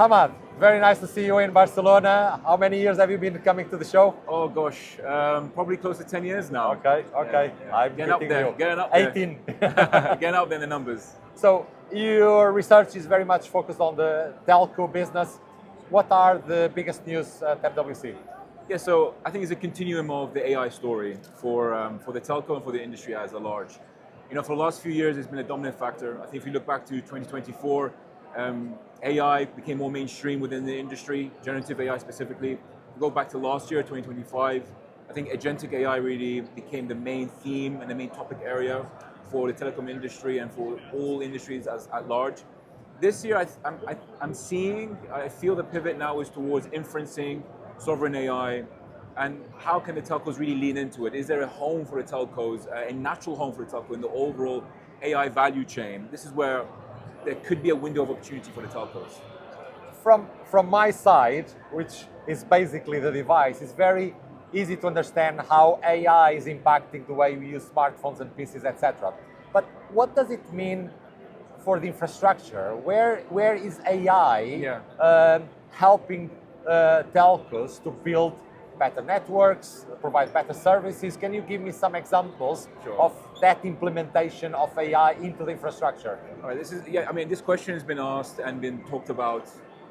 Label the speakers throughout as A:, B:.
A: Ahmad, very nice to see you in Barcelona. How many years have you been coming to the show?
B: Oh gosh, probably close to 10 years now.
A: Okay.
B: Yeah.
A: I'm
B: Getting up there,
A: you.
B: getting up there.
A: 18.
B: Getting up there in the numbers.
A: So your research is very much focused on the telco business. What are the biggest news at MWC?
B: Yeah, so I think it's a continuum of the AI story for the telco and for the industry as a large. You know, for the last few years, it's been a dominant factor. I think if you look back to 2024, AI became more mainstream within the industry, generative AI specifically. Go back to last year, 2025, I think agentic AI really became the main theme and the main topic area for the telecom industry and for all industries at large. This year, I feel the pivot now is towards inferencing, sovereign AI, and how can the telcos really lean into it? Is there a home for the telcos, a natural home for the telco in the overall AI value chain? This is where there could be a window of opportunity for the telcos.
A: From my side, which is basically the device, it's very easy to understand how AI is impacting the way we use smartphones and PCs, etc. But what does it mean for the infrastructure? Where is AI helping telcos to build better networks, provide better services? Can you give me some examples of that implementation of AI into the infrastructure?
B: All right, this question has been asked and been talked about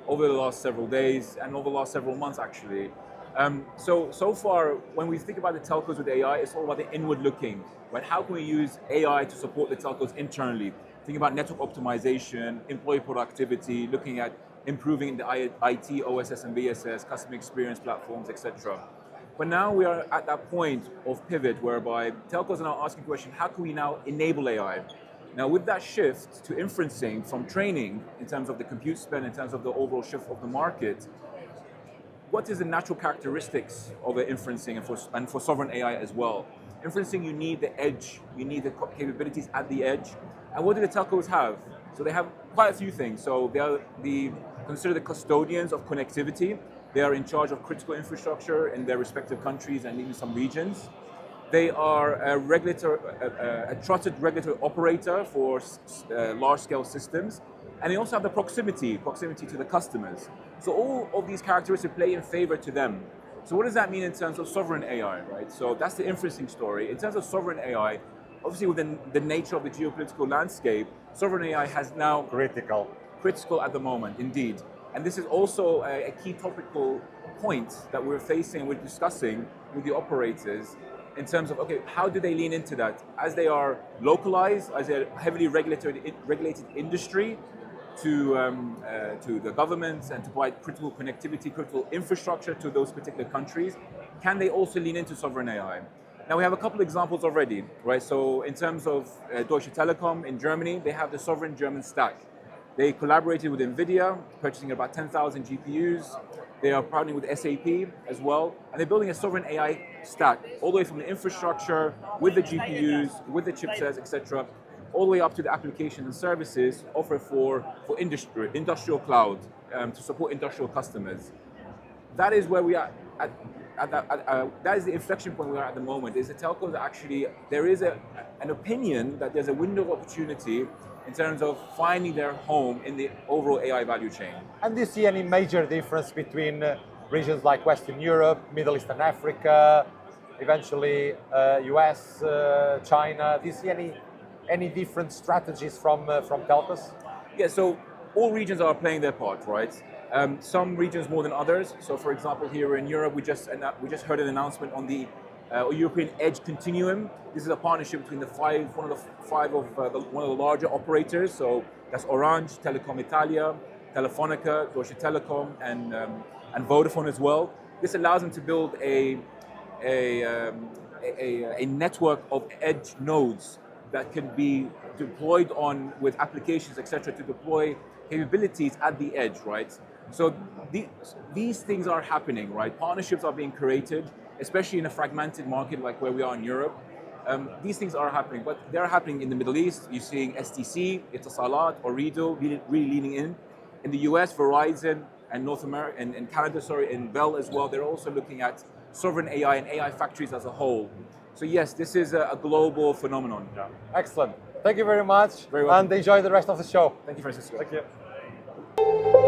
B: over the last several days and over the last several months actually. So far, when we think about the telcos with AI, it's all about the inward looking, right? How can we use AI to support the telcos internally? Thinking about network optimization, employee productivity, looking at improving the IT, OSS and BSS, customer experience platforms, etc. But now we are at that point of pivot whereby telcos are now asking the question, how can we now enable AI? Now with that shift to inferencing from training in terms of the compute spend, in terms of the overall shift of the market, what is the natural characteristics of the inferencing and for sovereign AI as well? Inferencing, you need the edge, you need the capabilities at the edge. And what do the telcos have? So they have quite a few things. So they are considered the custodians of connectivity. They are in charge of critical infrastructure in their respective countries and even some regions. They are a trusted regulatory operator for large-scale systems. And they also have the proximity to the customers. So all of these characteristics play in favor to them. So what does that mean in terms of sovereign AI, right? So that's the inferencing story. In terms of sovereign AI, obviously within the nature of the geopolitical landscape, sovereign AI has now critical at the moment, indeed. And this is also a key topical point that we're facing, we're discussing with the operators in terms of, okay, how do they lean into that? As they are localized, as they're heavily regulated industry to the governments and to provide critical connectivity, critical infrastructure to those particular countries, can they also lean into sovereign AI? Now we have a couple examples already, right? So in terms of Deutsche Telekom in Germany, they have the sovereign German stack. They collaborated with Nvidia, purchasing about 10,000 GPUs. They are partnering with SAP as well, and they're building a sovereign AI stack, all the way from the infrastructure, with the GPUs, with the chipsets, etc., all the way up to the applications and services offered for industrial cloud, to support industrial customers. That is where we are that is the inflection point we are at the moment. Is the telcos actually, there is an opinion that there's a window of opportunity in terms of finding their home in the overall AI value chain.
A: And do you see any major difference between regions like Western Europe, Middle East and Africa, eventually US, China? Do you see any different strategies from telcos?
B: Yeah, so all regions are playing their part, right? Some regions more than others. So, for example, here in Europe, we just heard an announcement on the European Edge Continuum. This is a partnership between one of the larger operators. So that's Orange, Telecom Italia, Telefónica, Deutsche Telekom, and Vodafone as well. This allows them to build a network of edge nodes that can be deployed with applications, etc., to deploy capabilities at the edge, right? So these things are happening, right? Partnerships are being created, especially in a fragmented market like where we are in Europe. These things are happening, but they're happening in the Middle East. You're seeing STC, Etisalat, Ooredoo really leaning in. In the US, Verizon and North America and Canada, and Bell as well. They're also looking at sovereign AI and AI factories as a whole. So yes, this is a global phenomenon.
A: Yeah. Excellent. Thank you very much.
B: Very welcome.
A: And enjoy the rest of the show.
B: Thank you, Francisco.
A: Thank you.